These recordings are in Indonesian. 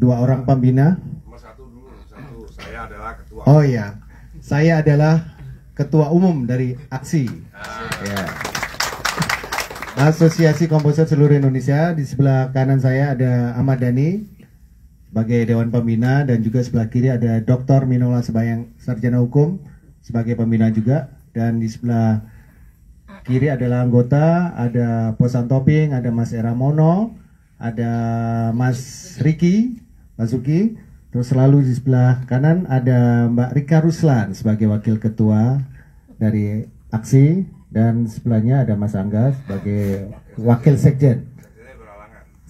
dua orang pembina. Satu dulu, satu saya adalah ketua. Oh iya, saya adalah ketua umum dari AKSI. Ya. Asosiasi Komposer Seluruh Indonesia. Di sebelah kanan saya ada Ahmad Dhani sebagai Dewan Pembina, dan juga sebelah kiri ada Dr. Minola Sebayang, Sarjana Hukum sebagai pembina juga. Dan di sebelah kiri adalah anggota, ada Posan Toping, ada Mas Era Mono, ada Mas Riki Basuki. Terus selalu di sebelah kanan ada Mbak Rika Ruslan sebagai wakil ketua dari AKSI, dan sebelahnya ada Mas Angga sebagai wakil sekjen.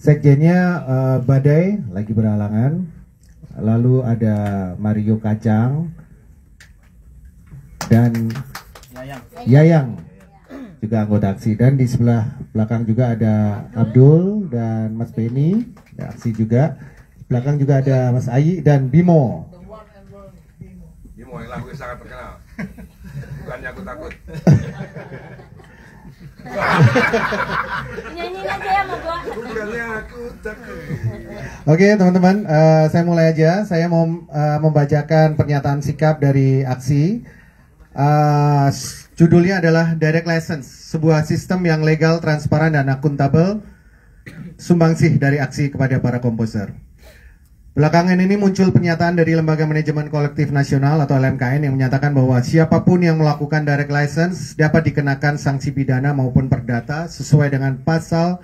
Sekjennya Badai lagi berhalangan. Lalu ada Mario Kacang dan Yayang juga anggota AKSI. Dan di sebelah belakang juga ada Abdul dan Mas Beni AKSI juga. Di belakang juga ada Mas Ayi dan Bimo. Bimo yang lagu yang sangat terkenal. Bukannya aku takut. Nyanyiin aja ya mau gua. Bukannya aku takut. Oke teman-teman, saya mulai aja. Saya mau membacakan pernyataan sikap dari AKSI. Judulnya adalah Direct License, sebuah sistem yang legal, transparan, dan akuntabel, sumbangsih dari AKSI kepada para komposer. Belakangan ini muncul pernyataan dari Lembaga Manajemen Kolektif Nasional atau LMKN yang menyatakan bahwa siapapun yang melakukan direct license dapat dikenakan sanksi pidana maupun perdata sesuai dengan pasal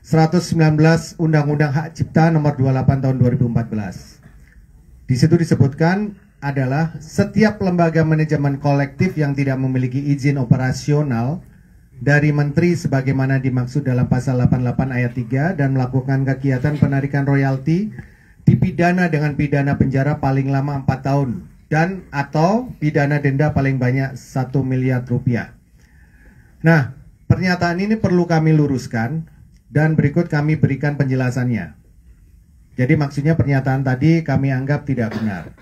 119 Undang-Undang Hak Cipta nomor 28 tahun 2014. Di situ disebutkan adalah setiap lembaga manajemen kolektif yang tidak memiliki izin operasional dari menteri sebagaimana dimaksud dalam pasal 88 ayat 3 dan melakukan kegiatan penarikan royalti dipidana dengan pidana penjara paling lama 4 tahun dan atau pidana denda paling banyak 1 miliar rupiah. Nah, pernyataan ini perlu kami luruskan dan berikut kami berikan penjelasannya. Jadi maksudnya pernyataan tadi kami anggap tidak benar.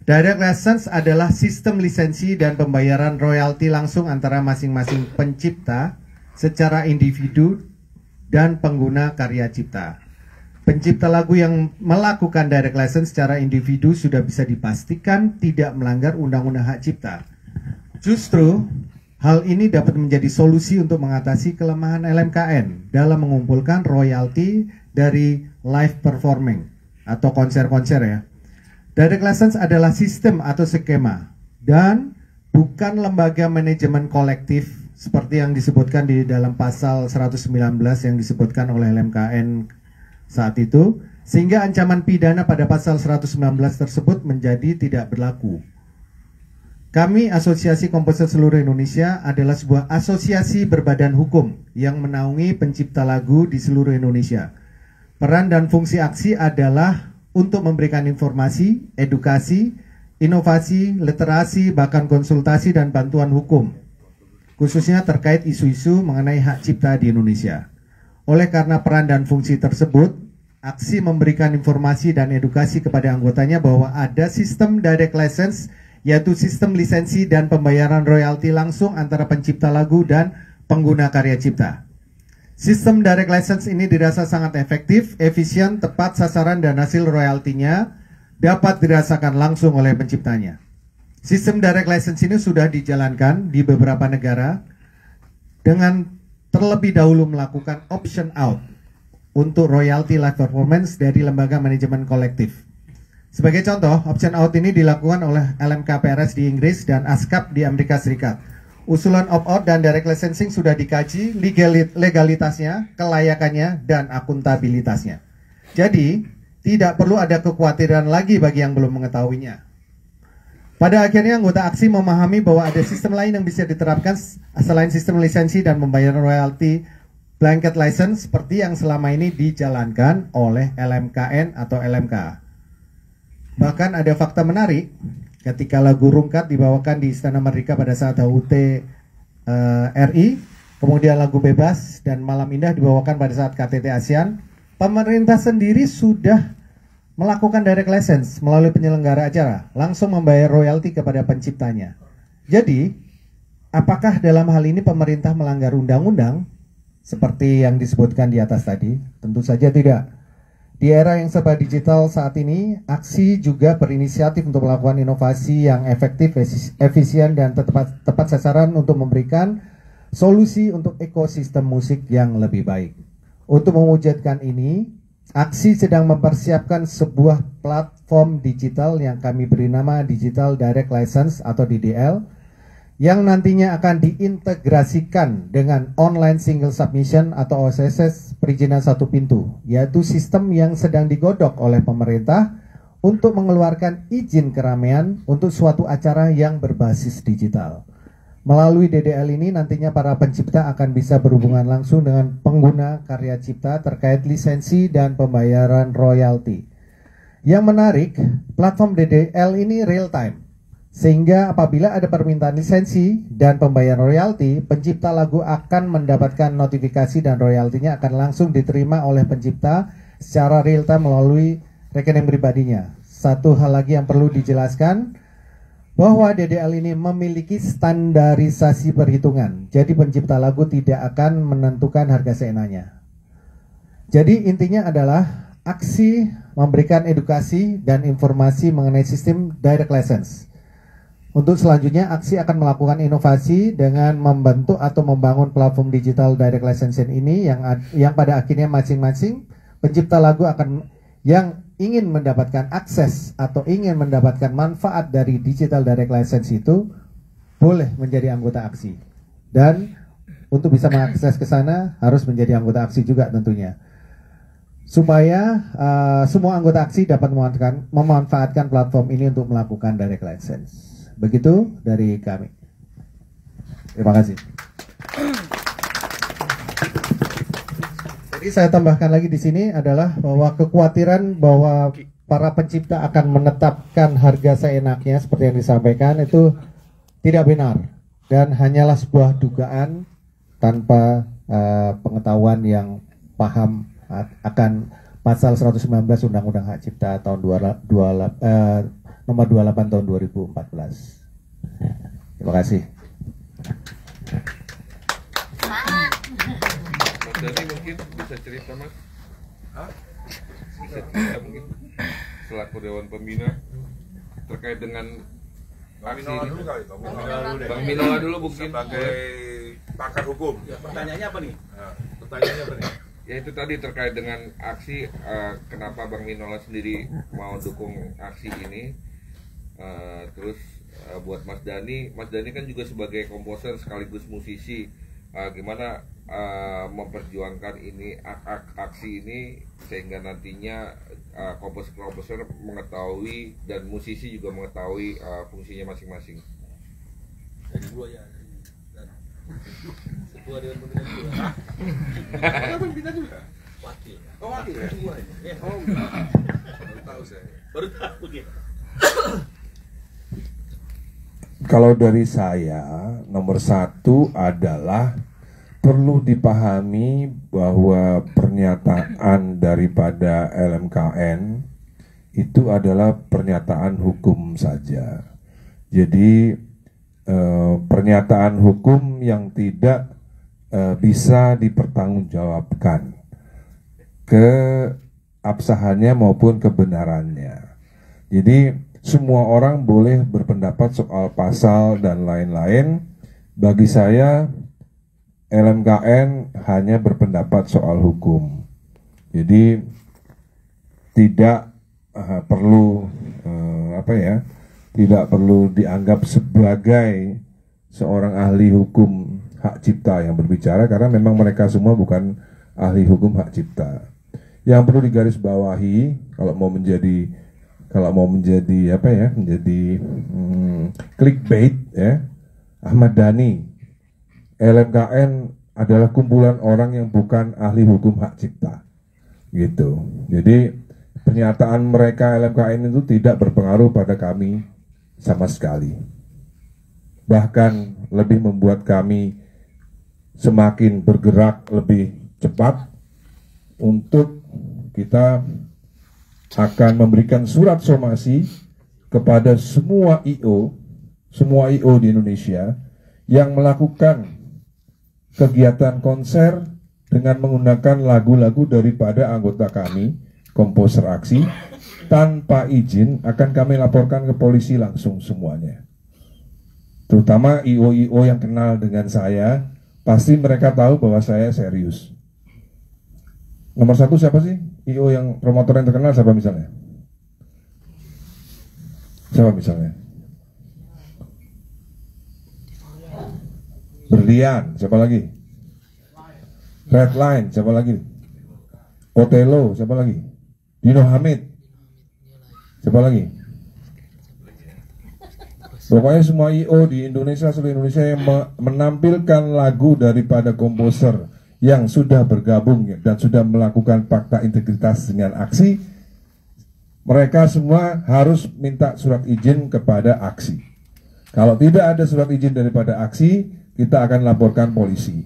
Direct license adalah sistem lisensi dan pembayaran royalti langsung antara masing-masing pencipta secara individu dan pengguna karya cipta. Pencipta lagu yang melakukan direct license secara individu sudah bisa dipastikan tidak melanggar Undang-Undang Hak Cipta. Justru, hal ini dapat menjadi solusi untuk mengatasi kelemahan LMKN dalam mengumpulkan royalti dari live performing atau konser-konser ya. Direct license adalah sistem atau skema dan bukan lembaga manajemen kolektif seperti yang disebutkan di dalam pasal 119 yang disebutkan oleh LMKN saat itu, sehingga ancaman pidana pada pasal 119 tersebut menjadi tidak berlaku. Kami Asosiasi Komposer Seluruh Indonesia adalah sebuah asosiasi berbadan hukum yang menaungi pencipta lagu di seluruh Indonesia. Peran dan fungsi AKSI adalah untuk memberikan informasi, edukasi, inovasi, literasi, bahkan konsultasi dan bantuan hukum, khususnya terkait isu-isu mengenai hak cipta di Indonesia. Oleh karena peran dan fungsi tersebut, AKSI memberikan informasi dan edukasi kepada anggotanya bahwa ada sistem direct license, yaitu sistem lisensi dan pembayaran royalti langsung antara pencipta lagu dan pengguna karya cipta. Sistem direct license ini dirasa sangat efektif, efisien, tepat sasaran, dan hasil royaltinya dapat dirasakan langsung oleh penciptanya. Sistem direct license ini sudah dijalankan di beberapa negara dengan terlebih dahulu melakukan option out untuk royalty live performance dari lembaga manajemen kolektif. Sebagai contoh, option out ini dilakukan oleh LMKPRS di Inggris dan ASCAP di Amerika Serikat. Usulan opt-out dan direct licensing sudah dikaji legalitasnya, kelayakannya, dan akuntabilitasnya. Jadi, tidak perlu ada kekhawatiran lagi bagi yang belum mengetahuinya. Pada akhirnya anggota AKSI memahami bahwa ada sistem lain yang bisa diterapkan selain sistem lisensi dan pembayaran royalti blanket license seperti yang selama ini dijalankan oleh LMKN atau LMK. Bahkan ada fakta menarik ketika lagu Rungkat dibawakan di Istana Merdeka pada saat HUT RI, kemudian lagu Bebas dan Malam Indah dibawakan pada saat KTT ASEAN, pemerintah sendiri sudah melakukan direct license melalui penyelenggara acara, langsung membayar royalti kepada penciptanya. Jadi, apakah dalam hal ini pemerintah melanggar undang-undang seperti yang disebutkan di atas tadi? Tentu saja tidak. Di era yang serba digital saat ini, Aksi juga berinisiatif untuk melakukan inovasi yang efektif, efisien, dan tepat sasaran untuk memberikan solusi untuk ekosistem musik yang lebih baik. Untuk mewujudkan ini, Aksi sedang mempersiapkan sebuah platform digital yang kami beri nama Digital Direct License atau DDL, yang nantinya akan diintegrasikan dengan Online Single Submission atau OSS perizinan satu pintu, yaitu sistem yang sedang digodok oleh pemerintah untuk mengeluarkan izin keramaian untuk suatu acara yang berbasis digital. Melalui DDL ini nantinya para pencipta akan bisa berhubungan langsung dengan pengguna karya cipta terkait lisensi dan pembayaran royalti. Yang menarik, platform DDL ini real time. Sehingga apabila ada permintaan lisensi dan pembayaran royalti, pencipta lagu akan mendapatkan notifikasi dan royaltinya akan langsung diterima oleh pencipta secara real time melalui rekening pribadinya. Satu hal lagi yang perlu dijelaskan, bahwa DDL ini memiliki standarisasi perhitungan. Jadi pencipta lagu tidak akan menentukan harga seenaknya. Jadi intinya adalah Aksi memberikan edukasi dan informasi mengenai sistem direct license. Untuk selanjutnya, Aksi akan melakukan inovasi dengan membentuk atau membangun platform digital direct licensing ini yang pada akhirnya masing-masing pencipta lagu akan yang ingin mendapatkan akses atau ingin mendapatkan manfaat dari digital direct license itu boleh menjadi anggota Aksi. Dan untuk bisa mengakses ke sana harus menjadi anggota Aksi juga tentunya. Supaya semua anggota Aksi dapat memanfaatkan platform ini untuk melakukan direct license. Begitu dari kami. Terima kasih. Jadi saya tambahkan lagi di sini adalah bahwa kekhawatiran bahwa para pencipta akan menetapkan harga seenaknya seperti yang disampaikan itu tidak benar dan hanyalah sebuah dugaan tanpa pengetahuan yang paham akan pasal 119 Undang-Undang Hak Cipta tahun nomor 28 tahun 2014. Terima kasih. Mas Dani mungkin bisa cerita, Mas? Bisa cerita mungkin selaku Dewan Pembina terkait dengan aksi ini. Bang Minola dulu mungkin sebagai pakar hukum. Ya, pertanyaannya apa nih? Pertanyaannya apa nih? Ya itu tadi terkait dengan aksi, kenapa Bang Minola sendiri mau dukung aksi ini. Terus buat Mas Dani kan juga sebagai komposer sekaligus musisi, gimana memperjuangkan ini aksi ini sehingga nantinya komposer mengetahui dan musisi juga mengetahui fungsinya masing-masing. Dari dua ya. Ketua Dewan Pembina juga. Dewan Pembina juga. Wakil. Oh, wakil ya? Ketua ini. Oh, baru tahu saya. Baru tahu gitu. Kalau dari saya, nomor satu adalah perlu dipahami bahwa pernyataan daripada LMKN itu adalah pernyataan hukum saja. Jadi pernyataan hukum yang tidak bisa dipertanggungjawabkan keabsahannya maupun kebenarannya. Jadi semua orang boleh berpendapat soal pasal dan lain-lain. Bagi saya, LMKN hanya berpendapat soal hukum. Jadi tidak perlu tidak perlu dianggap sebagai seorang ahli hukum hak cipta yang berbicara, karena memang mereka semua bukan ahli hukum hak cipta. Yang perlu digarisbawahi kalau mau menjadi clickbait ya, Ahmad Dhani, LMKN adalah kumpulan orang yang bukan ahli hukum hak cipta gitu. Jadi pernyataan mereka LMKN itu tidak berpengaruh pada kami sama sekali, bahkan lebih membuat kami semakin bergerak lebih cepat untuk kita akan memberikan surat somasi kepada semua IO di Indonesia yang melakukan kegiatan konser dengan menggunakan lagu-lagu daripada anggota kami komposer aksi tanpa izin akan kami laporkan ke polisi langsung semuanya. Terutama IO-IO yang kenal dengan saya, pasti mereka tahu bahwa saya serius. Nomor satu siapa sih? IO yang promotor yang terkenal siapa misalnya? Siapa misalnya? Berlian, siapa lagi? Redline, siapa lagi? Otelo, siapa lagi? Dino Hamid, siapa lagi? Pokoknya semua IO di Indonesia, seluruh Indonesia yang menampilkan lagu daripada komposer yang sudah bergabung dan sudah melakukan fakta integritas dengan aksi, mereka semua harus minta surat izin kepada aksi. Kalau tidak ada surat izin daripada aksi, kita akan laporkan polisi.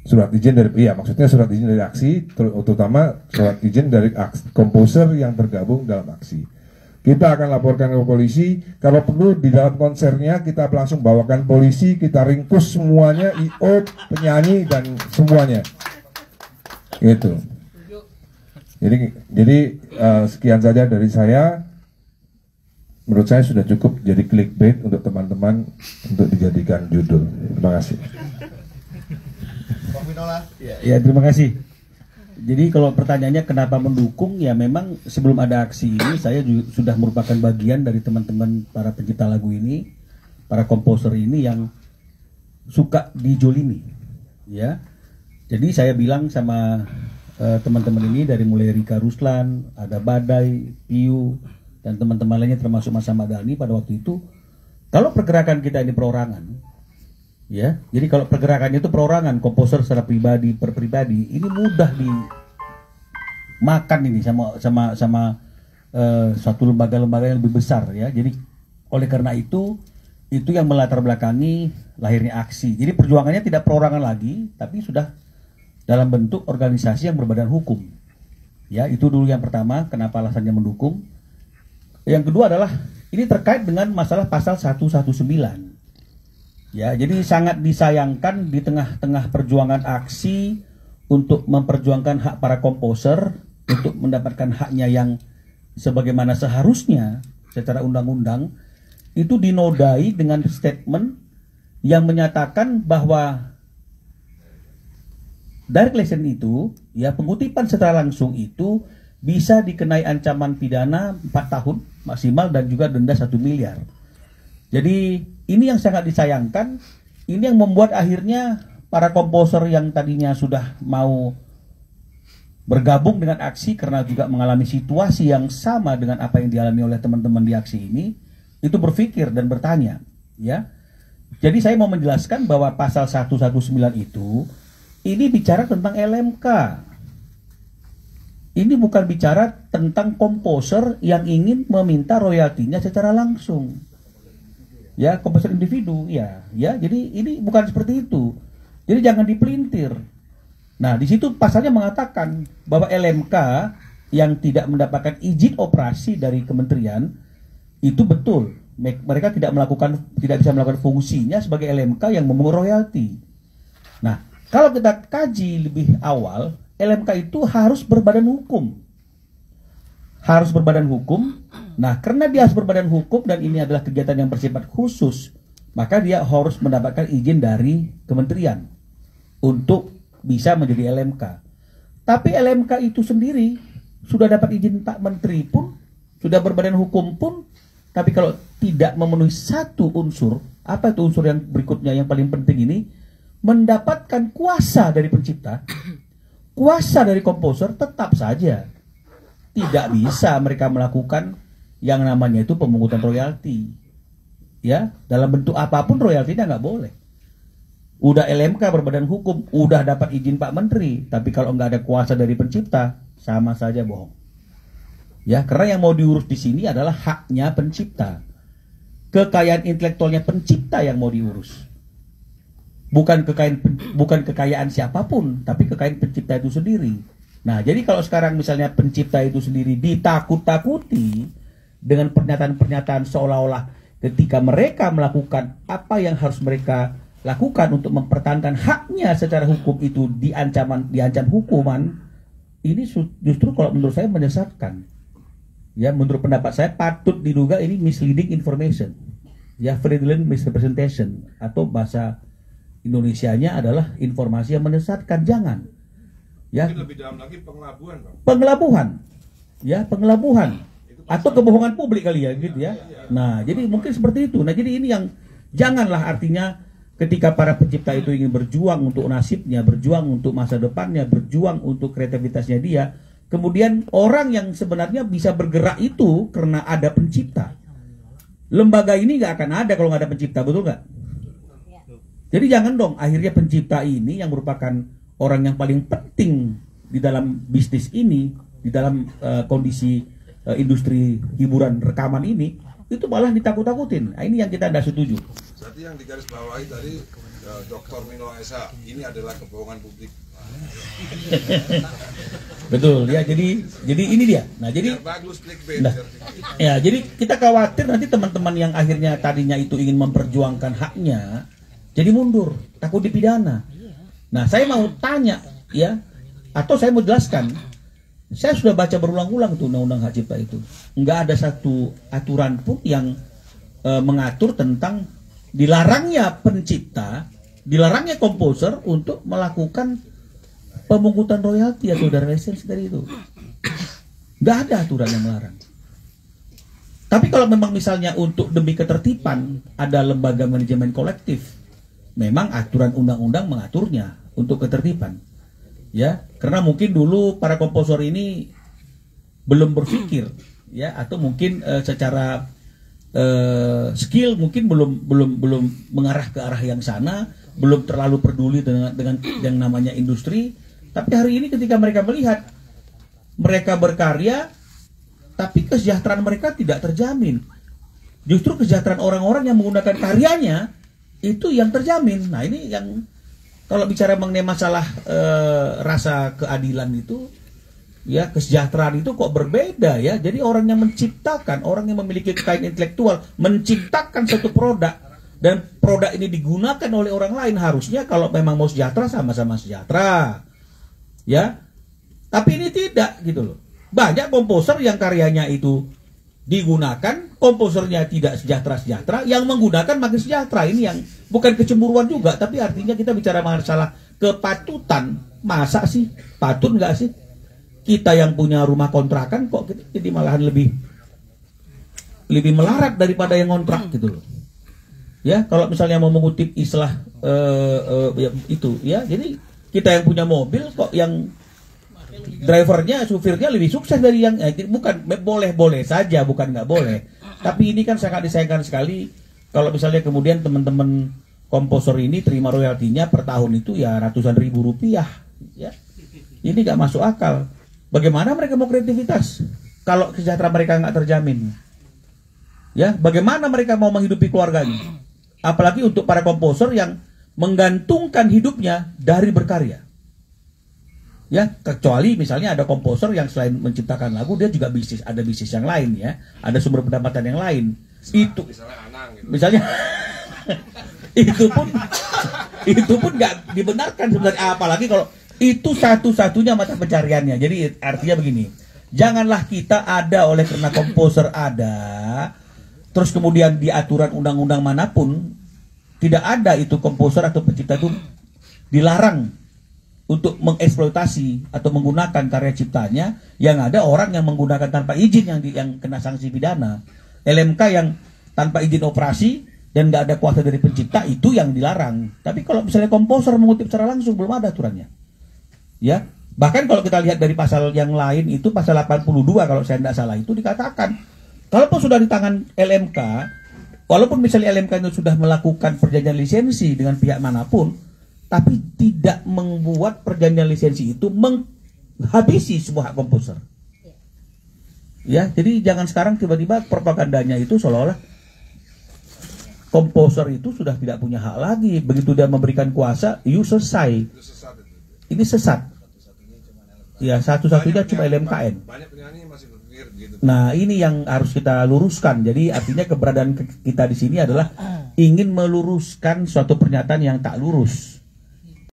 Surat izin dari, maksudnya surat izin dari aksi, terutama surat izin dari komposer yang tergabung dalam aksi. Kita akan laporkan ke polisi. Kalau perlu di dalam konsernya kita langsung bawakan polisi, kita ringkus semuanya, IO, penyanyi dan semuanya. Gitu. Jadi sekian saja dari saya. Menurut saya sudah cukup jadi clickbait untuk teman-teman untuk dijadikan judul. Terima kasih. Ya, terima kasih. Jadi kalau pertanyaannya kenapa mendukung, ya memang sebelum ada aksi ini saya juga sudah merupakan bagian dari teman-teman para pencipta lagu ini, para komposer ini yang suka dijolimi, ya. Jadi saya bilang sama teman-teman ini dari mulai Rika Ruslan, ada Badai, Piu, dan teman-teman lainnya termasuk Mas Ahmad Dhani pada waktu itu, kalau pergerakan kita ini perorangan, ya, jadi kalau pergerakannya itu perorangan, komposer secara pribadi per pribadi, ini mudah dimakan ini sama suatu lembaga-lembaga yang lebih besar, ya. Jadi oleh karena itu yang melatar belakangi lahirnya aksi. Jadi perjuangannya tidak perorangan lagi, tapi sudah dalam bentuk organisasi yang berbadan hukum. Ya, itu dulu yang pertama, kenapa alasannya mendukung. Yang kedua adalah ini terkait dengan masalah pasal 119. Ya, jadi sangat disayangkan di tengah-tengah perjuangan aksi untuk memperjuangkan hak para komposer untuk mendapatkan haknya yang sebagaimana seharusnya secara undang-undang, itu dinodai dengan statement yang menyatakan bahwa direct lesson itu, ya, pengutipan secara langsung itu bisa dikenai ancaman pidana 4 tahun maksimal dan juga denda 1 miliar. Jadi ini yang sangat disayangkan, ini yang membuat akhirnya para komposer yang tadinya sudah mau bergabung dengan aksi karena juga mengalami situasi yang sama dengan apa yang dialami oleh teman-teman di aksi ini, itu berpikir dan bertanya, ya. Jadi saya mau menjelaskan bahwa pasal 119 itu ini bicara tentang LMK. Ini bukan bicara tentang komposer yang ingin meminta royaltinya secara langsung. Ya, komposer individu, ya. Jadi ini bukan seperti itu. Jadi jangan dipelintir. Nah, di situ pasalnya mengatakan bahwa LMK yang tidak mendapatkan izin operasi dari kementerian itu betul. Mereka tidak bisa melakukan fungsinya sebagai LMK yang memungut royalti. Nah, kalau kita kaji lebih awal, LMK itu harus berbadan hukum. Harus berbadan hukum. Nah, karena dia harus berbadan hukum dan ini adalah kegiatan yang bersifat khusus, maka dia harus mendapatkan izin dari kementerian untuk bisa menjadi LMK. Tapi LMK itu sendiri sudah dapat izin Pak Menteri pun, sudah berbadan hukum pun, tapi kalau tidak memenuhi satu unsur, apa itu unsur yang berikutnya yang paling penting ini? Mendapatkan kuasa dari pencipta, kuasa dari komposer, tetap saja tidak bisa mereka melakukan yang namanya itu pemungutan royalti. Ya, dalam bentuk apapun royaltinya nggak boleh. Udah LMK berbadan hukum, udah dapat izin Pak Menteri, tapi kalau nggak ada kuasa dari pencipta, sama saja bohong. Ya, karena yang mau diurus di sini adalah haknya pencipta, kekayaan intelektualnya pencipta yang mau diurus. Bukan kekayaan siapapun, tapi kekayaan pencipta itu sendiri. Nah, jadi kalau sekarang misalnya pencipta itu sendiri ditakut-takuti dengan pernyataan-pernyataan seolah-olah ketika mereka melakukan apa yang harus mereka lakukan untuk mempertahankan haknya secara hukum itu diancam hukuman, ini justru kalau menurut saya menyesatkan. Ya, menurut pendapat saya patut diduga ini misleading information. Ya, fraudulent misrepresentation, atau bahasa Indonesianya adalah informasi yang menyesatkan. Jangan. Ya. Mungkin lebih dalam lagi pengelabuan, Bang. Pengelabuhan. Ya, pengelabuhan atau kebohongan publik kali ya, gitu ya. Nah, jadi mungkin seperti itu. Nah, jadi ini yang janganlah, artinya ketika para pencipta itu ingin berjuang untuk nasibnya, berjuang untuk masa depannya, berjuang untuk kreativitasnya dia, kemudian orang yang sebenarnya bisa bergerak itu karena ada pencipta. Lembaga ini nggak akan ada kalau nggak ada pencipta, betul nggak? Jadi jangan dong akhirnya pencipta ini yang merupakan orang yang paling penting di dalam bisnis ini, di dalam kondisi industri hiburan rekaman ini, itu malah ditakut-takutin. Nah, ini yang kita tidak setuju. Berarti yang digarisbawahi tadi Dr. Mino Esa, ini adalah kebohongan publik. Betul ya, jadi ini dia. Nah, jadi Biar bagus clickbait. nah, ya, jadi kita khawatir nanti teman-teman yang akhirnya tadinya itu ingin memperjuangkan haknya jadi mundur, takut dipidana. Nah, saya mau tanya ya, atau saya mau jelaskan. Saya sudah baca berulang-ulang tuh undang-undang hak cipta itu. Nggak ada satu aturan pun yang mengatur tentang dilarangnya pencipta, dilarangnya komposer untuk melakukan pemungutan royalti atau dari lisensi dari itu. Nggak ada aturan yang melarang. Tapi kalau memang misalnya untuk demi ketertiban ada lembaga manajemen kolektif, memang aturan undang-undang mengaturnya untuk ketertiban. Ya, karena mungkin dulu para komposer ini belum berpikir, ya, atau mungkin secara skill mungkin belum mengarah ke arah yang sana, belum terlalu peduli dengan yang namanya industri. Tapi hari ini ketika mereka melihat mereka berkarya, tapi kesejahteraan mereka tidak terjamin. Justru kesejahteraan orang-orang yang menggunakan karyanya itu yang terjamin. Nah, ini yang kalau bicara mengenai masalah rasa keadilan itu, ya, kesejahteraan itu kok berbeda ya. Jadi orang yang menciptakan, orang yang memiliki kekayaan intelektual, menciptakan satu produk, dan produk ini digunakan oleh orang lain, harusnya kalau memang mau sejahtera sama-sama sejahtera, ya. Tapi ini tidak gitu loh. Banyak komposer yang karyanya itu digunakan, komposernya tidak sejahtera-sejahtera, yang menggunakan makin sejahtera. Ini yang bukan kecemburuan juga, tapi artinya kita bicara masalah kepatutan. Masa sih patut nggak sih kita yang punya rumah kontrakan kok kita jadi malahan lebih melarat daripada yang kontrak gitu loh. Ya, kalau misalnya mau mengutip istilah itu ya, jadi kita yang punya mobil kok yang drivernya, supirnya lebih sukses dari yang bukan boleh saja, bukan nggak boleh. Tapi ini kan sangat disayangkan sekali kalau misalnya kemudian teman-teman komposer ini terima royaltinya per tahun itu ya ratusan ribu rupiah, ya. Ini nggak masuk akal. Bagaimana mereka mau kreativitas kalau kesejahteraan mereka nggak terjamin? Ya, bagaimana mereka mau menghidupi keluarganya? Apalagi untuk para komposer yang menggantungkan hidupnya dari berkarya. Ya, kecuali misalnya ada komposer yang selain menciptakan lagu dia juga ada bisnis yang lain, ya, ada sumber pendapatan yang lain. Itu misalnya Anang gitu. misalnya itu pun nggak dibenarkan sebenarnya, apalagi kalau itu satu-satunya mata pencariannya. Jadi artinya begini, janganlah kita ada oleh karena komposer ada, terus kemudian di aturan undang-undang manapun tidak ada itu komposer atau pencipta itu dilarang untuk mengeksploitasi atau menggunakan karya ciptanya. Yang ada orang yang menggunakan tanpa izin yang kena sanksi pidana. LMK yang tanpa izin operasi dan nggak ada kuasa dari pencipta itu yang dilarang. Tapi kalau misalnya komposer mengutip secara langsung belum ada aturannya. Ya, bahkan kalau kita lihat dari pasal yang lain itu pasal 82 kalau saya tidak salah itu dikatakan kalaupun sudah di tangan LMK, walaupun misalnya LMK itu sudah melakukan perjanjian lisensi dengan pihak manapun, tapi tidak membuat perjanjian lisensi itu menghabisi sebuah hak komposer. Ya, jadi jangan sekarang tiba-tiba propagandanya itu seolah-olah komposer itu sudah tidak punya hak lagi. Begitu dia memberikan kuasa, selesai. Ini sesat. Ya, satu-satunya cuma LMKN. Banyak penyanyi masih berpikir gitu. Nah, ini yang harus kita luruskan. Jadi artinya keberadaan kita di sini adalah ingin meluruskan suatu pernyataan yang tak lurus.